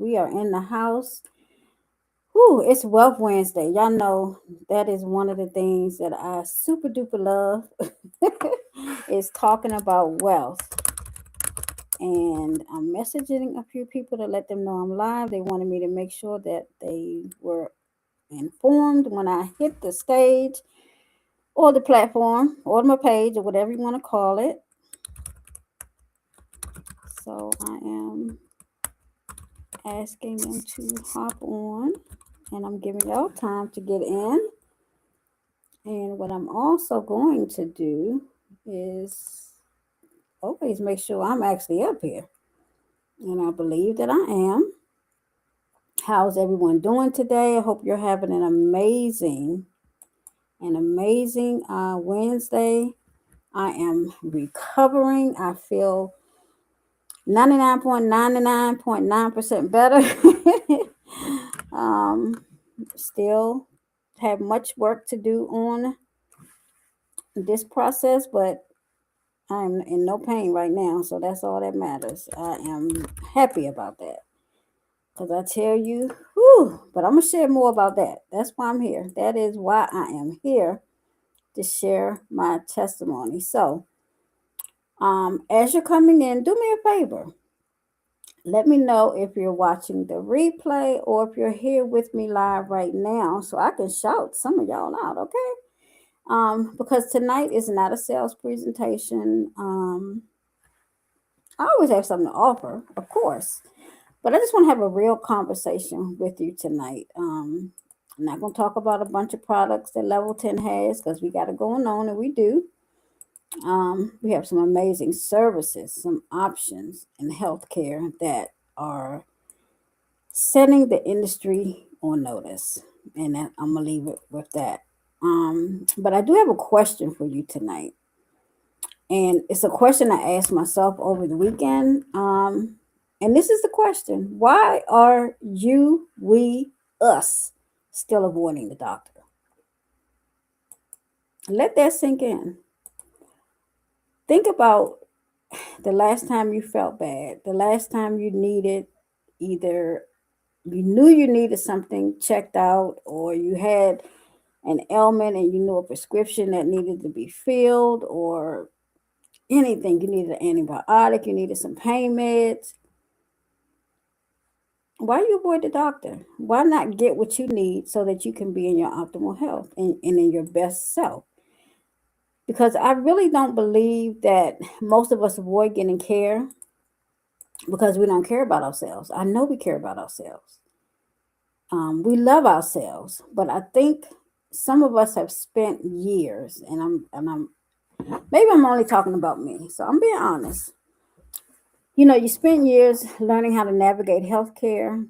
We are in the house. Whew, it's Wealth Wednesday. Y'all know that is one of the things that I super duper love is talking about wealth. And I'm messaging a few people to let them know I'm live. They wanted me to make sure that they were informed when I hit the stage or the platform or my page or whatever you want to call it. So I am asking them to hop on, and I'm giving y'all time to get in. And what I'm also going to do is always make sure I'm actually up here. And I believe that I am. How's everyone doing today? I hope you're having an amazing Wednesday. I am recovering. I feel 99.99.9% better. um, Still have much work to do on this process, but I'm in no pain right now, so that's all that matters. I am happy about that. Because I tell you, whew, but I'm going to share more about that. That's why I'm here. That is why I am here to share my testimony. So, as you're coming in, do me a favor. Let me know if you're watching the replay or if you're here with me live right now so I can shout some of y'all out, okay? Because tonight is not a sales presentation. I always have something to offer, of course, but I just want to have a real conversation with you tonight. I'm not going to talk about a bunch of products that Level 10 has because we got it going on, and we do. We have some amazing services, some options in healthcare that are setting the industry on notice. And I'm going to leave it with that. But I do have a question for you tonight. And it's a question I asked myself over the weekend. And this is the question: why are you, we, us still avoiding the doctor? Let that sink in. Think about the last time you felt bad, the last time you needed either you knew you needed something checked out, or you had an ailment and you knew a prescription that needed to be filled, or anything. You needed an antibiotic, you needed some pain meds. Why you avoid the doctor? Why not get what you need so that you can be in your optimal health and in your best self? Because I really don't believe that most of us avoid getting care because we don't care about ourselves. I know we care about ourselves. We love ourselves, but I think some of us have spent years, and I'm maybe I'm only talking about me, so I'm being honest. You spend years learning how to navigate healthcare,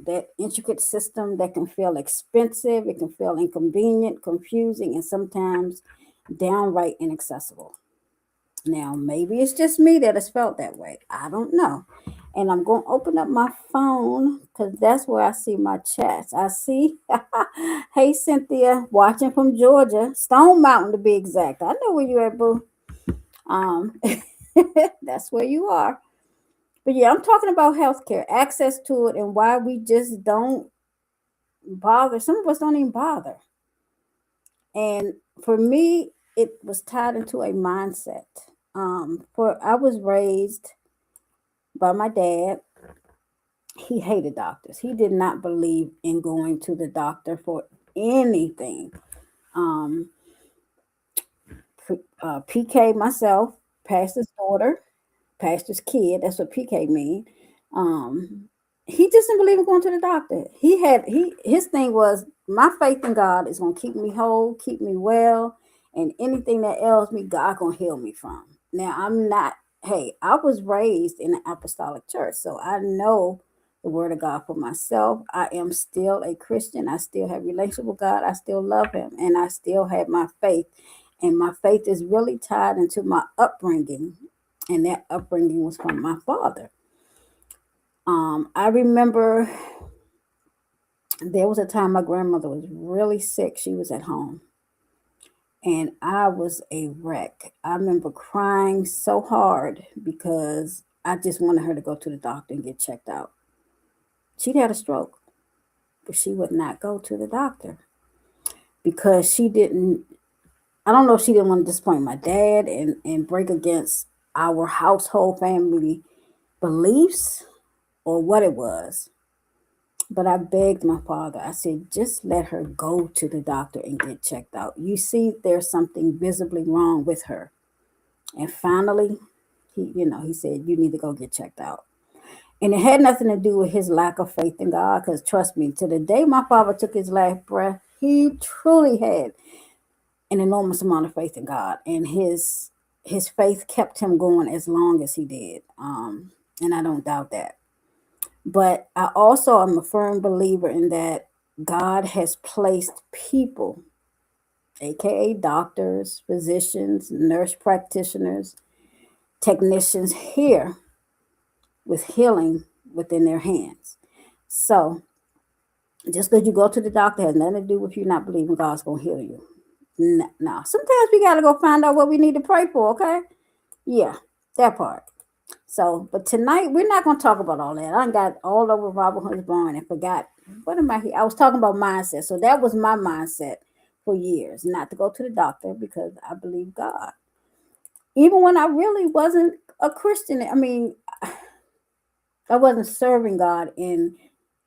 that intricate system that can feel expensive, it can feel inconvenient, confusing, and sometimes downright inaccessible. Now, maybe it's just me that has felt that way. I don't know. And I'm going to open up my phone because that's where I see my chats. I see, hey, Cynthia, watching from Georgia, Stone Mountain to be exact. I know where you're at, boo. Um, that's where you are. But yeah, I'm talking about healthcare, access to it, and why we just don't bother. Some of us don't even bother. And for me, it was tied into a mindset. For I was raised by my dad. He hated doctors. He did not believe in going to the doctor for anything. Um, PK myself, pastor's daughter, pastor's kid. That's what PK mean. Um, he just didn't believe in going to the doctor. His thing was my faith in God is gonna keep me whole, keep me well, and anything that ails me, God gonna heal me from. Now I'm not. Hey, I was raised in an apostolic church, so I know the word of God for myself. I am still a Christian. I still have relationship with God. I still love Him, and I still have my faith. And my faith is really tied into my upbringing, and that upbringing was from my father. I remember there was a time my grandmother was really sick. She was at home, and I was a wreck. I remember crying so hard because I just wanted her to go to the doctor and get checked out. She'd had a stroke, but she would not go to the doctor because she didn't. I don't know if she didn't want to disappoint my dad and break against our household family beliefs or what it was. But I begged my father, I said, just let her go to the doctor and get checked out. You see, there's something visibly wrong with her. And finally, he said, you need to go get checked out. And it had nothing to do with his lack of faith in God, because trust me, to the day my father took his last breath, he truly had an enormous amount of faith in God. And his faith kept him going as long as he did. And I don't doubt that. But I also am a firm believer in that God has placed people, aka doctors, physicians, nurse practitioners, technicians here with healing within their hands. So just because you go to the doctor has nothing to do with you not believing God's going to heal you. No. Sometimes we got to go find out what we need to pray for, okay? Yeah, that part. So, but tonight we're not going to talk about all that. I got all over Robert Hunt's barn and forgot. What am I here? I was talking about mindset. So that was my mindset for years, not to go to the doctor because I believe God. Even when I really wasn't a Christian, I mean, I wasn't serving God in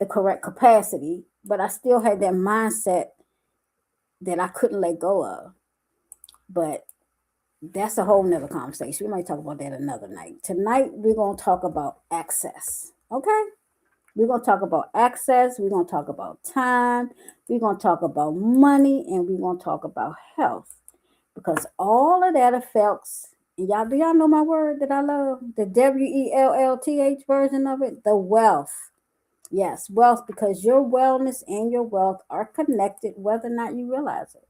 the correct capacity, but I still had that mindset that I couldn't let go of. But that's a whole nother conversation. We might talk about that another night. Tonight, we're going to talk about access. Okay? We're going to talk about access. We're going to talk about time. We're going to talk about money. And we're going to talk about health. Because all of that affects, and do y'all know my word that I love? The WELLTH version of it? The wealth. Yes, wealth, because your wellness and your wealth are connected whether or not you realize it.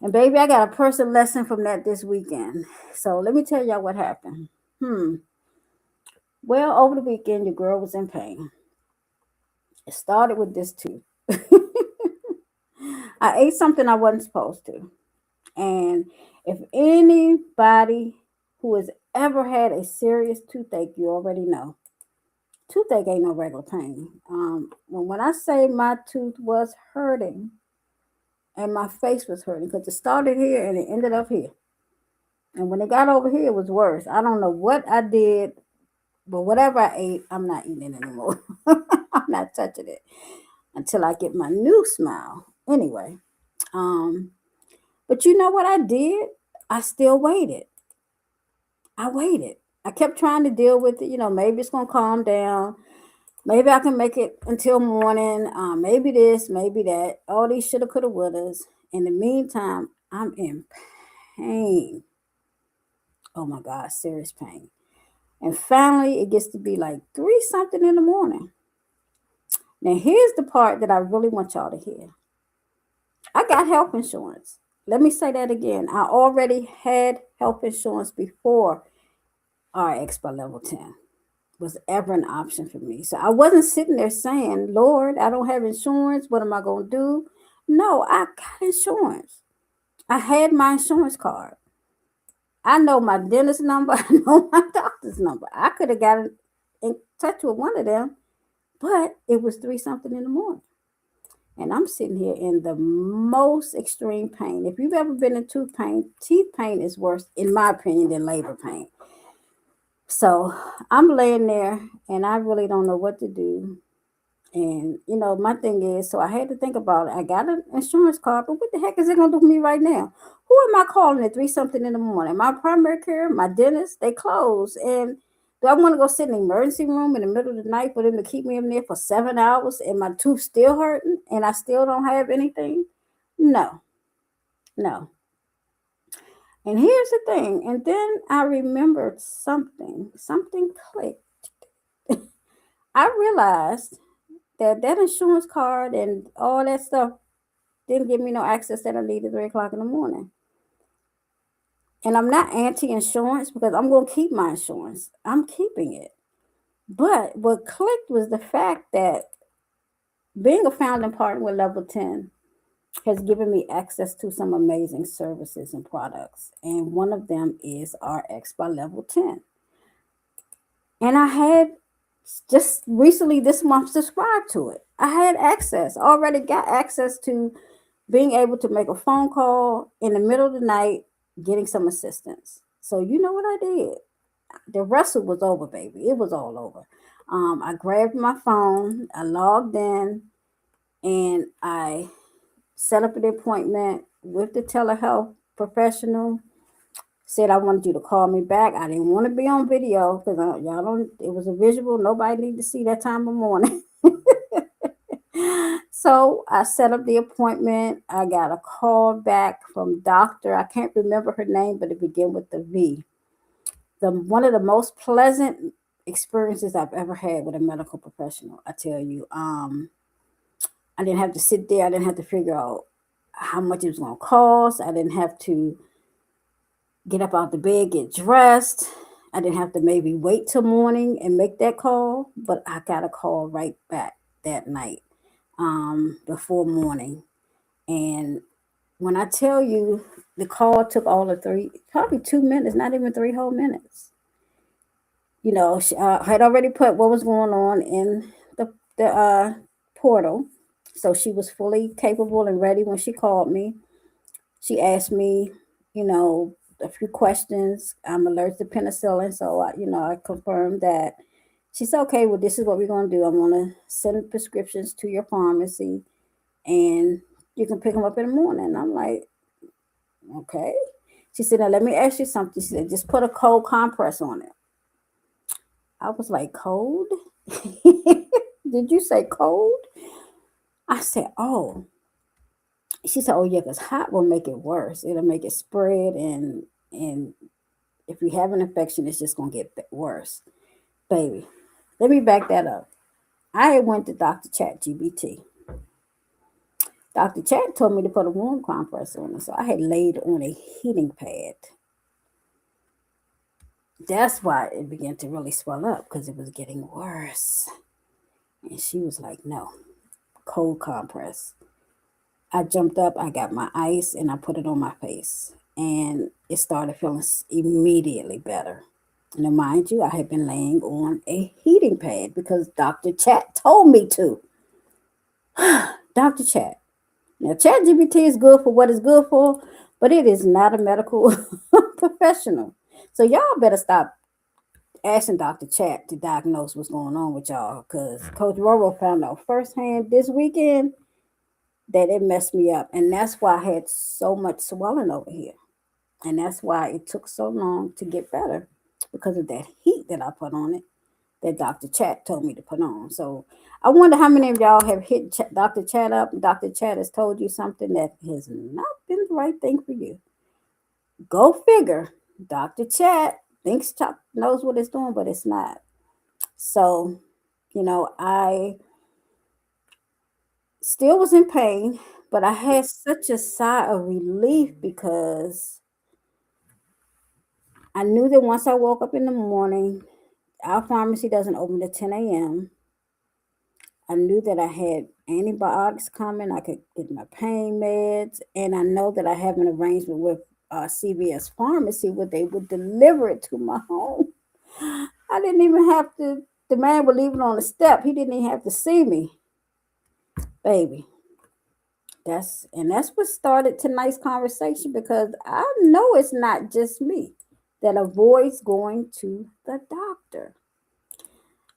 And baby, I got a personal lesson from that this weekend. So let me tell y'all what happened. Well, over the weekend, your girl was in pain. It started with this tooth. I ate something I wasn't supposed to. And if anybody who has ever had a serious toothache, you already know. Toothache ain't no regular pain. When I say my tooth was hurting and my face was hurting, because it started here and it ended up here. And when it got over here, it was worse. I don't know what I did, but whatever I ate, I'm not eating it anymore. I'm not touching it until I get my new smile. Anyway, but you know what I did? I still waited. I waited. I kept trying to deal with it. Maybe it's going to calm down. Maybe I can make it until morning. Maybe this, maybe that. All these shoulda, coulda, wouldas. In the meantime, I'm in pain. Oh my God, serious pain. And finally, it gets to be like 3 something in the morning. Now, here's the part that I really want y'all to hear. I got health insurance. Let me say that again. I already had health insurance before RX by level 10 was ever an option for me. So I wasn't sitting there saying, Lord, I don't have insurance. What am I going to do? No, I got insurance. I had my insurance card. I know my dentist number. I know my doctor's number. I could have gotten in touch with one of them, but it was 3 something in the morning. And I'm sitting here in the most extreme pain. If you've ever been in tooth pain, teeth pain is worse, in my opinion, than labor pain. So I'm laying there and I really don't know what to do. And, my thing is, so I had to think about it. I got an insurance card, but what the heck is it going to do for me right now? Who am I calling at 3 something in the morning? My primary care, my dentist, they close. And do I want to go sit in the emergency room in the middle of the night for them to keep me in there for 7 hours and my tooth still hurting and I still don't have anything? No. And here's the thing. And then I remembered something clicked. I realized that insurance card and all that stuff didn't give me no access that I needed 3 o'clock in the morning. And I'm not anti-insurance because I'm going to keep my insurance. I'm keeping it. But what clicked was the fact that being a founding partner with Level 10 has given me access to some amazing services and products. And one of them is RX by Level 10. And I had just recently this month subscribed to it. I had access, already got access to being able to make a phone call in the middle of the night, getting some assistance. So you know what I did? The wrestle was over, baby. It was all over. I grabbed my phone, I logged in, and I set up an appointment with the telehealth professional. Said I wanted you to call me back. I didn't want to be on video because y'all don't. It was a visual. Nobody need to see that time of morning. So I set up the appointment. I got a call back from doctor. I can't remember her name, but it began with the V. The one of the most pleasant experiences I've ever had with a medical professional. I tell you, I didn't have to sit there. I didn't have to figure out how much it was going to cost. I didn't have to get up out the bed, get dressed. I didn't have to maybe wait till morning and make that call, but I got a call right back that night, before morning. And when I tell you the call took all of three, probably 2 minutes, not even three whole minutes. She had already put what was going on in the portal, so she was fully capable and ready when she called me. She asked me, you know, a few questions. I'm allergic to penicillin, so I confirmed that. She said, "Okay, well, this is what we're gonna do. I'm gonna send prescriptions to your pharmacy, and you can pick them up in the morning." I'm like, "Okay." She said, "Now let me ask you something." She said, "Just put a cold compress on it." I was like, "Cold? Did you say cold?" I said, "Oh." She said, "Oh yeah, because hot will make it worse. It'll make it spread, and if you have an infection, it's just gonna get worse." Baby, let me back that up. I had went to Dr. Chat GBT. Dr. Chat told me to put a warm compress on it, so I had laid on a heating pad. That's why it began to really swell up because it was getting worse. And she was like, "No, cold compress." I jumped up, I got my ice, and I put it on my face. And it started feeling immediately better. Now, mind you, I had been laying on a heating pad because Dr. Chat told me to. Dr. Chat. Now, Chat GPT is good for what it's good for, but it is not a medical professional. So, y'all better stop asking Dr. Chat to diagnose what's going on with y'all because Coach Roro found out firsthand this weekend that it messed me up. And that's why I had so much swelling over here. And that's why it took so long to get better because of that heat that I put on it that Dr. Chat told me to put on. So I wonder how many of y'all have hit Dr. Chat up and Dr. Chat has told you something that has not been the right thing for you. Go figure. Dr. Chat thinks Chuck knows what it's doing, but it's not. So, I still was in pain, but I had such a sigh of relief because I knew that once I woke up in the morning, our pharmacy doesn't open at 10 a.m. I knew that I had antibiotics coming. I could get my pain meds. And I know that I have an arrangement with CVS Pharmacy where they would deliver it to my home. I didn't even have to, the man would leave it on the step. He didn't even have to see me. Baby, that's what started tonight's conversation because I know it's not just me that avoids going to the doctor.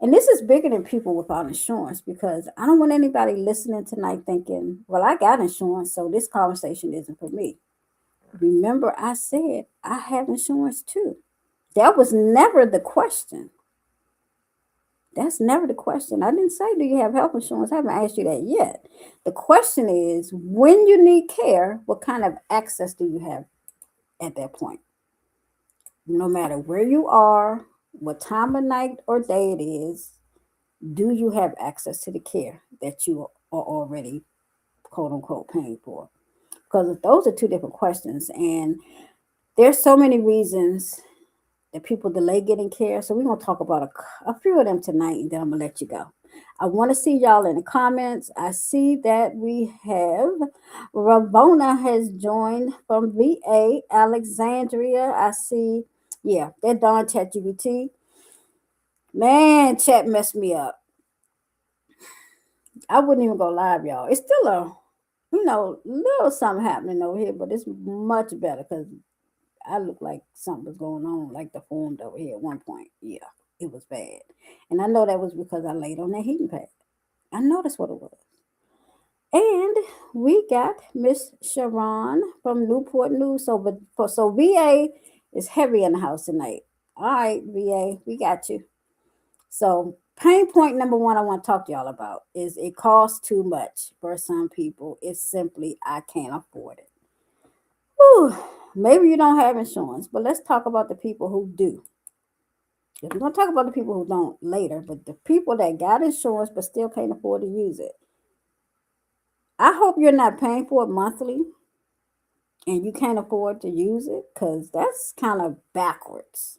And this is bigger than people without insurance because I don't want anybody listening tonight thinking, well, I got insurance, so this conversation isn't for me. Remember, I said I have insurance too. That was never the question. That's never the question. I didn't say, do you have health insurance? I haven't asked you that yet. The question is, when you need care, what kind of access do you have at that point? No matter where you are, what time of night or day it is, do you have access to the care that you are already, quote unquote, paying for? Because those are two different questions. And there's so many reasons that people delay getting care. So we're going to talk about a few of them tonight, and then I'm going to let you go. I want to see y'all in the comments. I see that we have Ravona has joined from VA, Alexandria. I see, yeah, they're Don ChatGPT. Man, chat messed me up. I wouldn't even go live, y'all. It's still a, little something happening over here, but it's much better because I looked like something was going on, like the formed over here at one point. Yeah, it was bad. And I know that was because I laid on that heating pad. I know that's what it was. And we got Miss Sharon from Newport News. So VA is heavy in the house tonight. All right, VA, we got you. So pain point number one I want to talk to y'all about is it costs too much for some people. It's simply I can't afford it. Whew, maybe you don't have insurance, but let's talk about the people who do. We're gonna talk about the people who don't later, but the people that got insurance but still can't afford to use it. I hope you're not paying for it monthly and you can't afford to use it because that's kind of backwards.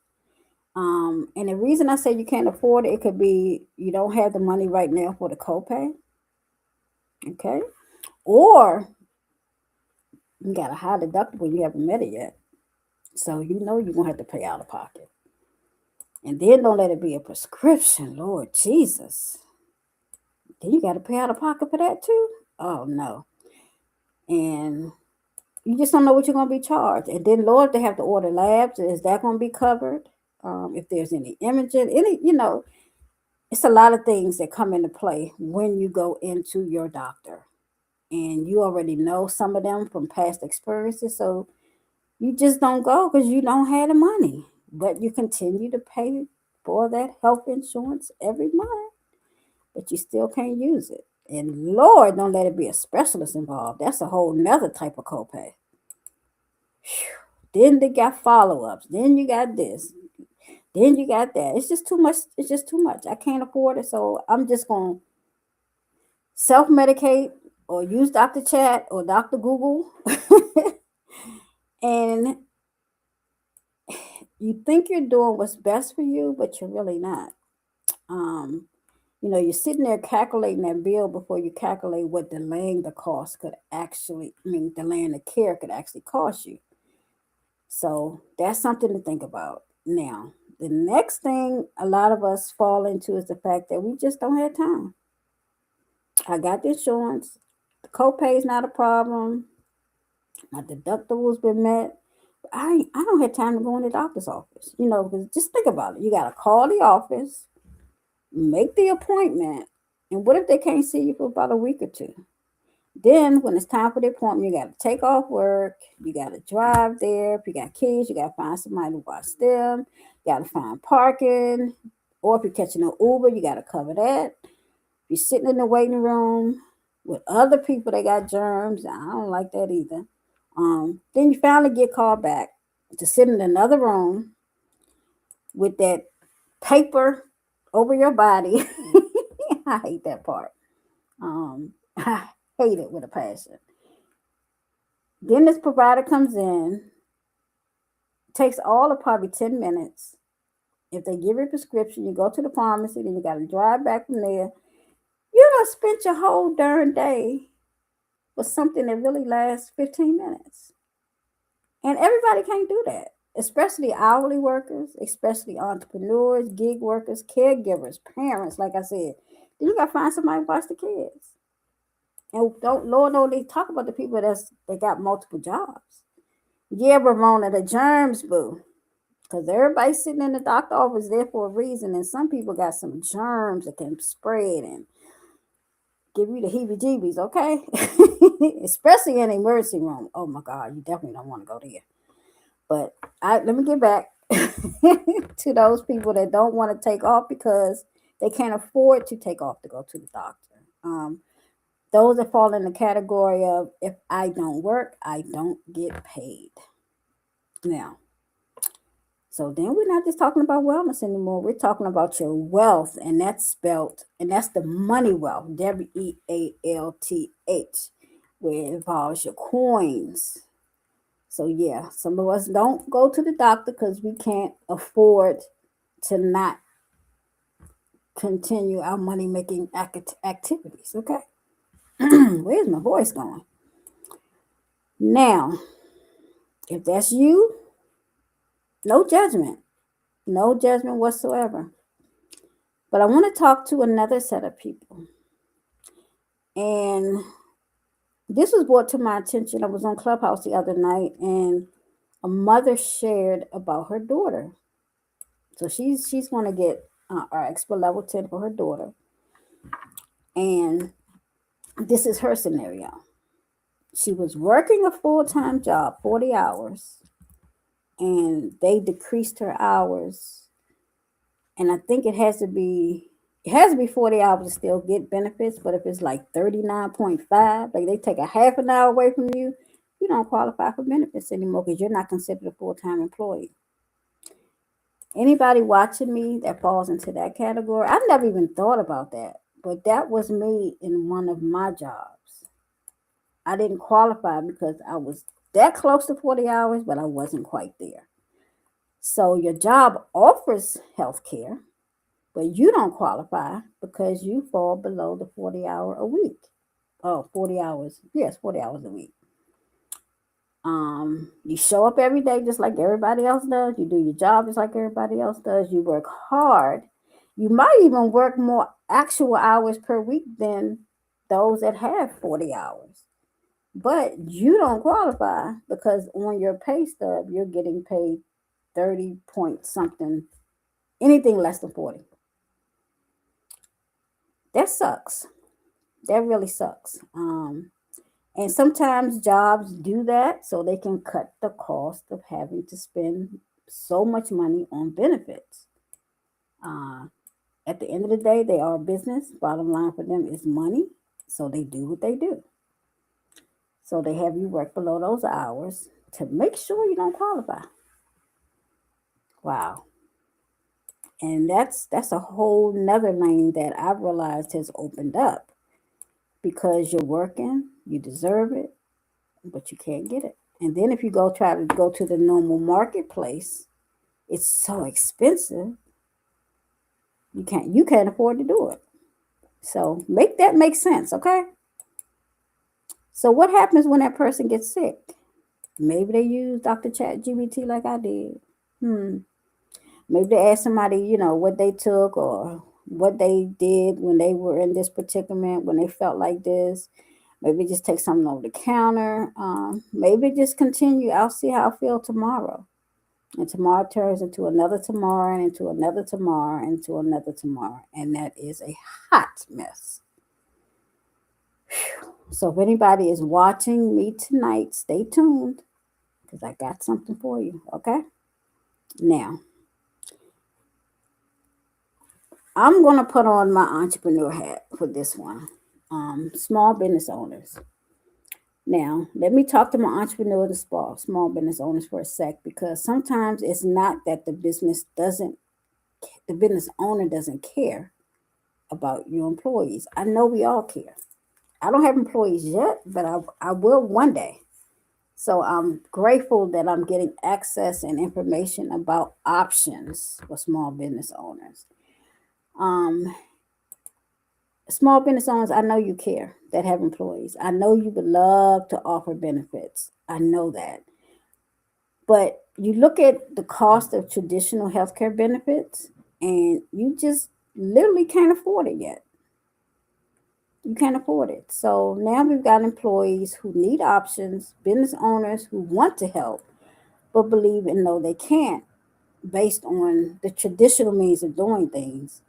And the reason I say you can't afford it, it could be you don't have the money right now for the copay, okay? Or you got a high deductible you haven't met it yet. So you know you're gonna have to pay out of pocket. And then don't let it be a prescription, Lord Jesus. Then you gotta pay out of pocket for that too? Oh no. And you just don't know what you're gonna be charged. And then Lord, they have to order labs. Is that gonna be covered? If there's any imaging, it's a lot of things that come into play when you go into your doctor. And you already know some of them from past experiences. So you just don't go because you don't have the money. But you continue to pay for that health insurance every month, but you still can't use it. And Lord, don't let it be a specialist involved. That's a whole nother type of copay. Then they got follow ups. Then you got this. Then you got that. It's just too much. It's just too much. I can't afford it. So I'm just going to self medicate or use Dr. Chat or Dr. Google. And you think you're doing what's best for you, but you're really not. Um, you're sitting there calculating that bill before you calculate what delaying the cost could actually, delaying the care could actually cost you. So that's something to think about. Now, the next thing a lot of us fall into is the fact that we just don't have time. I got the insurance, the copay is not a problem, my deductible's been met. I don't have time to go in the doctor's office, because just think about it. You got to call the office, make the appointment, and what if they can't see you for about a week or two? Then, when it's time for the appointment, you got to take off work. You got to drive there. If you got kids, you got to find somebody to watch them. You got to find parking. Or if you're catching an Uber, you got to cover that. If you're sitting in the waiting room with other people that got germs, I don't like that either. Then you finally get called back to sit in another room with that paper over your body. I hate that part. I hate it with a passion. Then this provider comes in, takes all of probably 10 minutes. If they give you a prescription, you go to the pharmacy, then you got to drive back from there. You done spent your whole darn day for something that really lasts 15 minutes. And everybody can't do that, especially hourly workers, especially entrepreneurs, gig workers, caregivers, parents, like I said. Then you got to find somebody to watch the kids. And don't, Lord, no, they talk about the people that got multiple jobs. Yeah, Ramona, the germs, boo. Because everybody sitting in the doctor office there for a reason, and some people got some germs that can spread and give you the heebie-jeebies, okay? Especially in the emergency room. Oh my God, you definitely don't want to go there. But let me get back to those people that don't want to take off because they can't afford to take off to go to the doctor. Those that fall in the category of if I don't work, I don't get paid. Now, so then we're not just talking about wellness anymore. We're talking about your wealth, and that's the money wealth, WEALTH, where it involves your coins. So yeah, some of us don't go to the doctor because we can't afford to not continue our money making activities. Okay, where's my voice going? Now, if that's you, no judgment whatsoever. But I want to talk to another set of people. And this was brought to my attention. I was on Clubhouse the other night, and a mother shared about her daughter. So she's going to get our Expo Level 10 for her daughter. And this is her scenario. She was working a full-time job, 40 hours, and they decreased her hours. And I think it has to be 40 hours to still get benefits, but if it's like 39.5, like they take a half an hour away from you, you don't qualify for benefits anymore because you're not considered a full-time employee. Anybody watching me that falls into that category, I never even thought about that, but that was me in one of my jobs. I didn't qualify because I was that close to 40 hours, but I wasn't quite there. So your job offers health care, but you don't qualify because you fall below the 40-hour a week. Oh, 40 hours. Yes, 40 hours a week. You show up every day just like everybody else does. You do your job just like everybody else does. You work hard. You might even work more actual hours per week than those that have 40 hours. But you don't qualify because on your pay stub, you're getting paid 30 point something, anything less than 40. That sucks. That really sucks. And sometimes jobs do that so they can cut the cost of having to spend so much money on benefits. Uh, at the end of the day, they are a business. Bottom line for them is money. So they do what they do. So they have you work below those hours to make sure you don't qualify. Wow. And that's a whole nother lane that I've realized has opened up because you're working, you deserve it, but you can't get it. And then if you go try to go to the normal marketplace, it's so expensive. You can't afford to do it. So make that make sense, okay? So what happens when that person gets sick? Maybe they use Dr. Chat GBT like I did. Hmm. Maybe they ask somebody, what they took or what they did when they were in this predicament, when they felt like this. Maybe just take something over the counter. Maybe just continue. I'll see how I feel tomorrow. And tomorrow turns into another tomorrow and into another tomorrow and into another tomorrow. And that is a hot mess. So if anybody is watching me tonight, stay tuned because I got something for you. Okay? Now, I'm going to put on my entrepreneur hat for this one. Small business owners. Now, let me talk to my entrepreneurs and small business owners for a sec because sometimes it's not that the business owner doesn't care about your employees. I know we all care. I don't have employees yet, but I will one day. So I'm grateful that I'm getting access and information about options for small business owners. Um, Small business owners, I know you care that have employees. I know you would love to offer benefits. I know that. But you look at the cost of traditional healthcare benefits and you just literally can't afford it yet. You can't afford it. So now we've got employees who need options, business owners who want to help, but believe and know they can't based on the traditional means of doing things.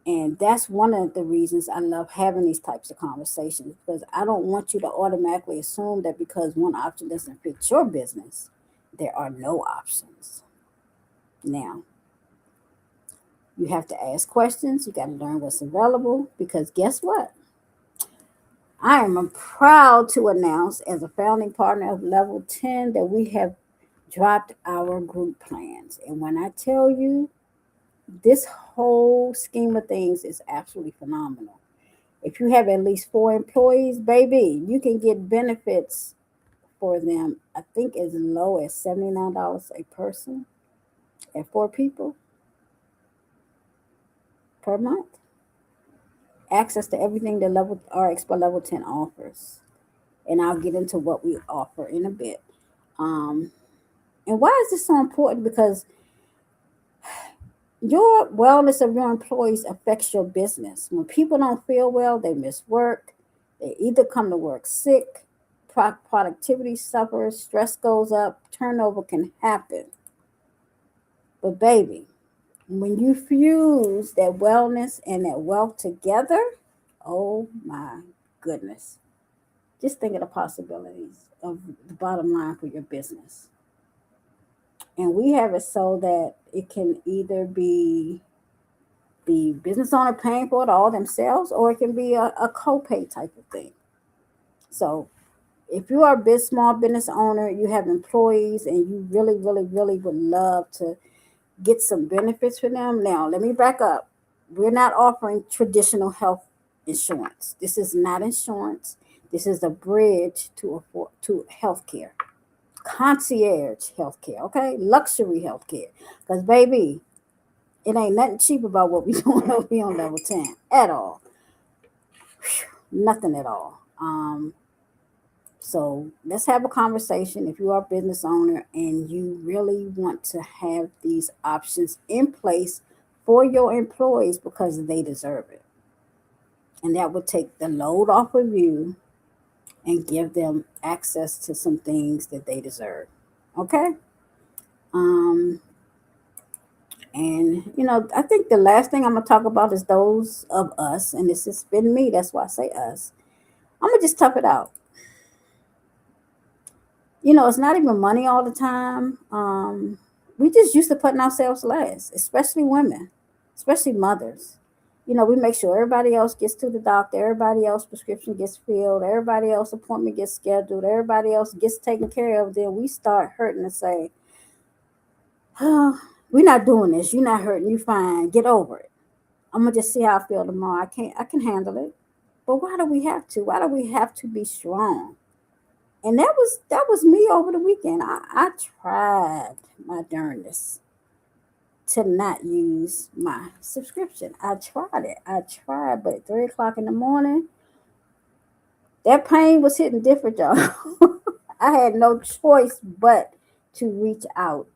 And that's one of the reasons I love having these types of conversations because I don't want you to automatically assume that because one option doesn't fit your business, there are no options. Now, you have to ask questions, you got to learn what's available because guess what? I am proud to announce, as a founding partner of Level 10, that we have dropped our group plans. And when I tell you, this whole scheme of things is absolutely phenomenal. If you have at least 4 employees, baby, you can get benefits for them, I think as low as $79 a person and 4 people per month. Access to everything that our Expo Level 10 offers. And I'll get into what we offer in a bit. Um, and why is this so important? Because Your wellness of your employees affects your business. When people don't feel well, they miss work. They either come to work sick, productivity suffers, stress goes up, turnover can happen. But baby, when you fuse that wellness and that wealth together, oh my goodness. Just think of the possibilities of the bottom line for your business. And we have it so that it can either be the business owner paying for it all themselves, or it can be a co-pay type of thing. So if you are a big small business owner, you have employees, and you really, really, really would love to get some benefits for them. Now, let me back up. We're not offering traditional health insurance. This is not insurance. This is a bridge to healthcare, concierge healthcare. Okay, luxury healthcare. Because baby, it ain't nothing cheap about what we doing over here on level 10 at all. Nothing at all. So let's have a conversation. If you are a business owner and you really want to have these options in place for your employees because they deserve it. And that would take the load off of you and give them access to some things that they deserve. Okay? Um, and I think the last thing I'm gonna talk about is those of us, and this has been me, that's why I say us. I'm gonna just tough it out. It's not even money all the time. We just used to putting ourselves last, especially women, especially mothers. We make sure everybody else gets to the doctor, everybody else prescription gets filled, everybody else appointment gets scheduled, everybody else gets taken care of. Then we start hurting and say, "Oh, we're not doing this. You're not hurting. You fine. Get over it. I'm gonna just see how I feel tomorrow. I can handle it." But why do we have to? Why do we have to be strong? And that was me over the weekend. I tried my darndest to not use my subscription. I tried it. I tried, but at 3 o'clock in the morning, that pain was hitting different, y'all. I had no choice but to reach out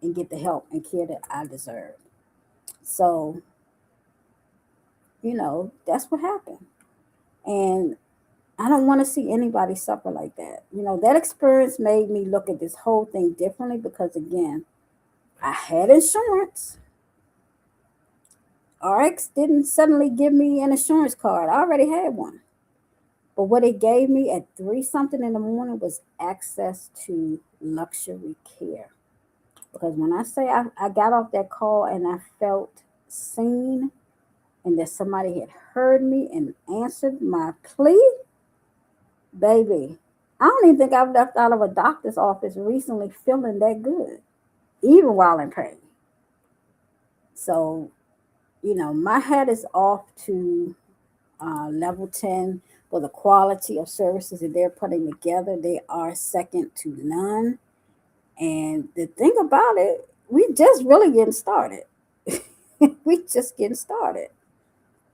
and get the help and care that I deserved. So, that's what happened. And I don't want to see anybody suffer like that. That experience made me look at this whole thing differently because, again, I had insurance. RX didn't suddenly give me an insurance card. I already had one. But what it gave me at 3 something in the morning was access to luxury care. Because when I say I got off that call and I felt seen and that somebody had heard me and answered my plea, baby, I don't even think I've left out of a doctor's office recently feeling that good, even while in pain. So, my hat is off to level 10 for the quality of services that they're putting together. They are second to none. And the thing about it, we just really getting started. We just getting started.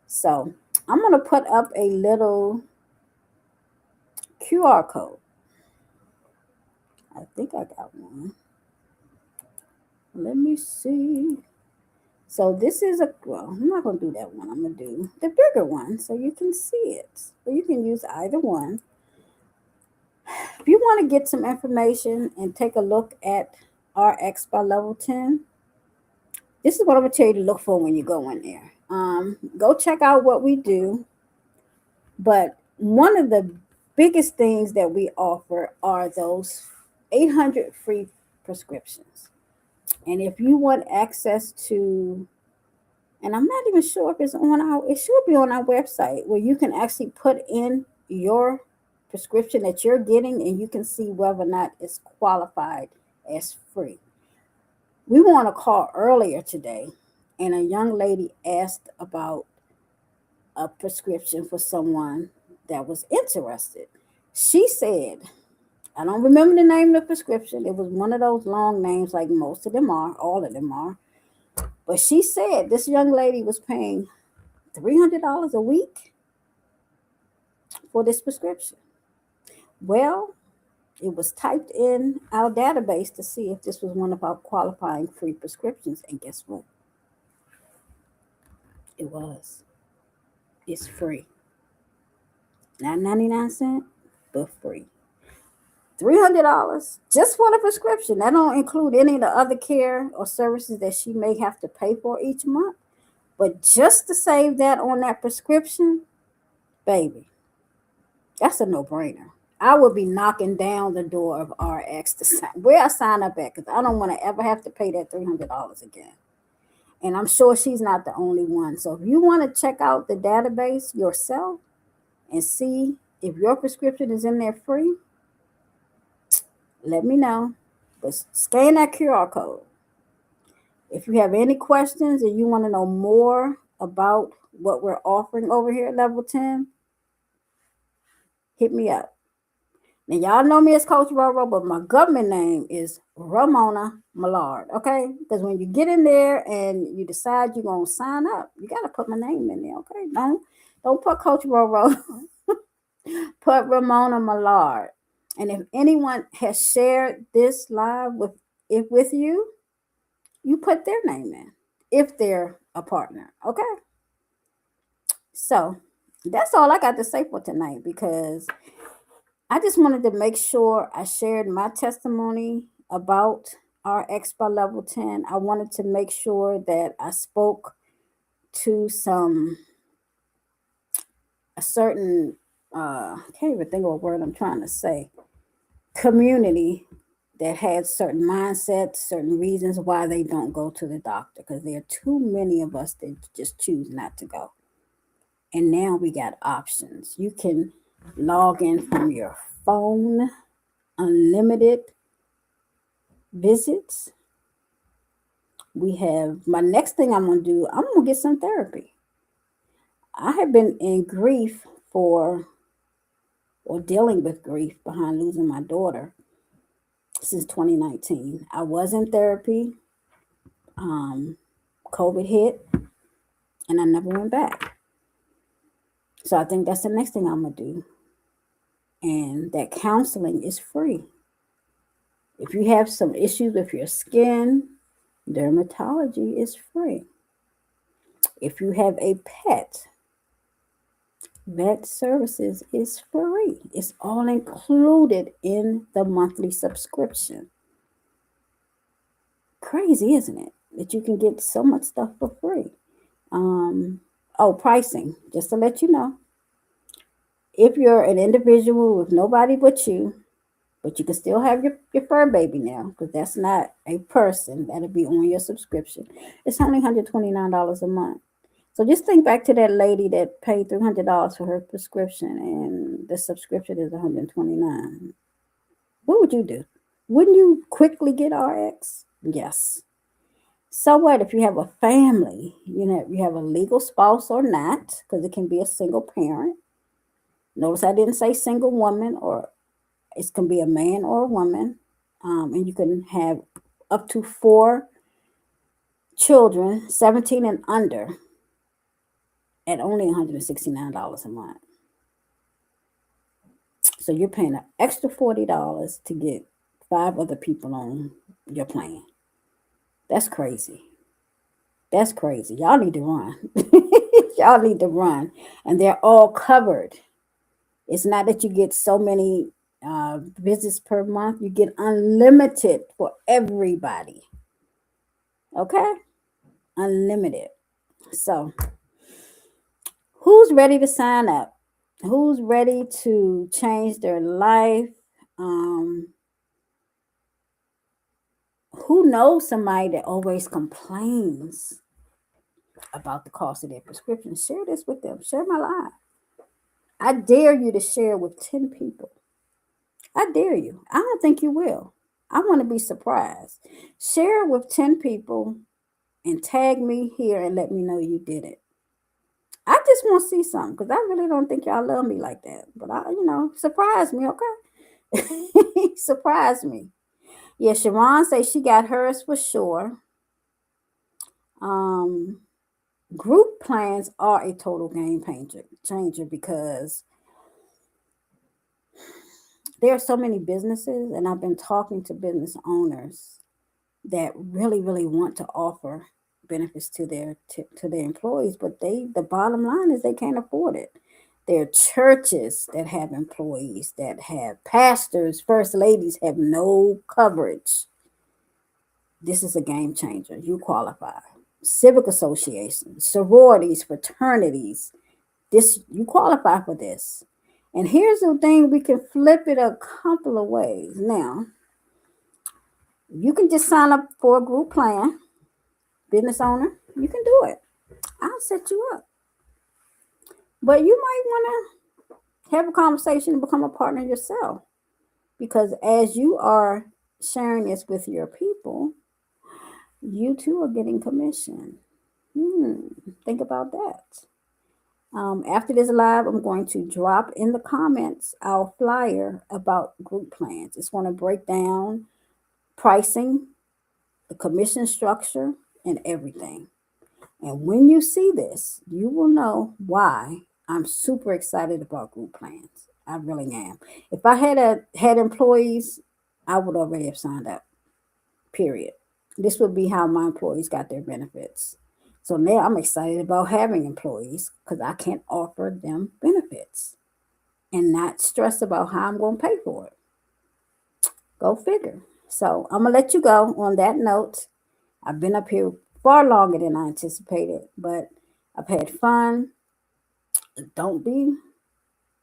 So I'm going to put up a little QR code. I think I got one. Let me see. So this is I'm not going to do that one. I'm going to do the bigger one so you can see it. Or you can use either one. If you want to get some information and take a look at RX by Level 10, this is what I'm going to tell you to look for when you go in there. Go check out what we do. But one of the biggest things that we offer are those 800 free prescriptions. And if you want access to, and I'm not even sure if it should be on our website where you can actually put in your prescription that you're getting and you can see whether or not it's qualified as free. We want to call earlier today, and a young lady asked about a prescription for someone that was interested. She said, I don't remember the name of the prescription. It was one of those long names, like most of them are, all of them are. But she said this young lady was paying $300 a week for this prescription. Well, it was typed in our database to see if this was one of our qualifying free prescriptions. And guess what? It was. It's free. Not 99 cents, but free. $300 just for the prescription. That don't include any of the other care or services that she may have to pay for each month. But just to save that on that prescription, baby, that's a no-brainer. I would be knocking down the door of RX to sign where I sign up at because I don't want to ever have to pay that $300 again. And I'm sure she's not the only one. So if you want to check out the database yourself and see if your prescription is in there free, let me know. But scan that QR code. If you have any questions and you want to know more about what we're offering over here at Level 10, hit me up. Now, y'all know me as Coach Roro, but my government name is Ramona Millard, okay? Because when you get in there and you decide you're going to sign up, you got to put my name in there, okay? Don't put Coach Roro. Put Ramona Millard. And if anyone has shared this live with you, you put their name in if they're a partner, okay? So that's all I got to say for tonight because I just wanted to make sure I shared my testimony about RX by Level 10. I wanted to make sure that I spoke to a certain, I can't even think of a word I'm trying to say, community that had certain mindsets, certain reasons why they don't go to the doctor because there are too many of us that just choose not to go. And now we got options. You can log in from your phone, unlimited visits. We have my next thing I'm going to do, I'm going to get some therapy. I have been in grief for or dealing with grief behind losing my daughter since 2019. I was in therapy. COVID hit and I never went back. So I think that's the next thing I'm going to do. And that counseling is free. If you have some issues with your skin, dermatology is free. If you have a pet, vet services is free. It's all included in the monthly subscription. Crazy, isn't it? That you can get so much stuff for free. Pricing, just to let you know. If you're an individual with nobody but you can still have your fur baby now, because that's not a person. That'll be on your subscription. It's only $129 a month. So just think back to that lady that paid $300 for her prescription and the subscription is $129. What would you do? Wouldn't you quickly get RX? Yes. So what if you have a family? You have a legal spouse or not, because it can be a single parent. Notice I didn't say single woman, or it can be a man or a woman. And you can have up to 4 children, 17 and under, at only $169 a month. So you're paying an extra $40 to get 5 other people on your plan. That's crazy. That's crazy. Y'all need to run. Y'all need to run. And they're all covered. It's not that you get so many visits per month. You get unlimited for everybody. Okay? Unlimited. So, who's ready to sign up? Who's ready to change their life? Who knows somebody that always complains about the cost of their prescription? Share this with them. Share my life. I dare you to share with 10 people. I dare you. I don't think you will. I want to be surprised. Share with 10 people and tag me here and let me know you did it. I just want to see something because I really don't think y'all love me like that. But surprise me, okay? Surprise me. Yeah, Sharon says she got hers for sure. Group plans are a total game changer because there are so many businesses, and I've been talking to business owners that really, really want to offer benefits to their employees, but the bottom line is they can't afford it. There are churches that have employees, that have pastors, first ladies have no coverage. This is a game changer. You qualify. Civic associations, sororities, fraternities. This you qualify for this. And here's the thing: we can flip it a couple of ways. Now, you can just sign up for a group plan, business owner. You can do it. I'll set you up. But you might want to have a conversation and become a partner yourself. Because as you are sharing this with your people, you too are getting commission. Hmm, think about that. After this live, I'm going to drop in the comments our flyer about group plans. It's going to break down pricing, the commission structure, and everything. And when you see this, you will know why I'm super excited about group plans. I really am. If I had employees, I would already have signed up. Period. This would be how my employees got their benefits. So now I'm excited about having employees because I can offer them benefits and not stress about how I'm going to pay for it. Go figure. So I'm going to let you go on that note. I've been up here far longer than I anticipated, but I've had fun. Don't be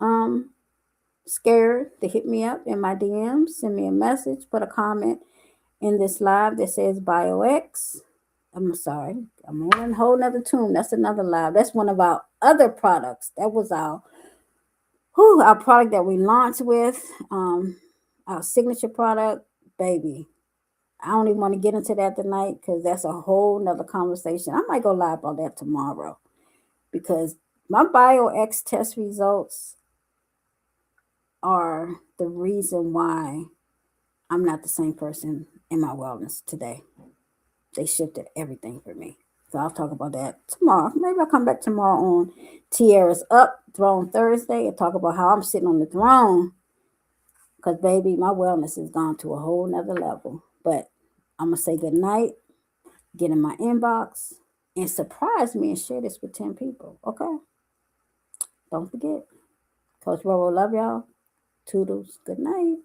um, scared to hit me up in my DMs, send me a message, put a comment in this live that says BioX. I'm sorry, I'm on a whole nother tune. That's another live. That's one of our other products. That was our product that we launched with, our signature product, baby. I don't even want to get into that tonight because that's a whole nother conversation. I might go live on that tomorrow because my BioX test results are the reason why I'm not the same person in my wellness today. They shifted everything for me. So I'll talk about that tomorrow. Maybe I'll come back tomorrow on Tierra's Up Throne Thursday and talk about how I'm sitting on the throne. Because, baby, my wellness has gone to a whole nother level. But I'm going to say good night, get in my inbox, and surprise me and share this with 10 people. Okay? Don't forget. Coach Roro, love y'all. Toodles. Good night.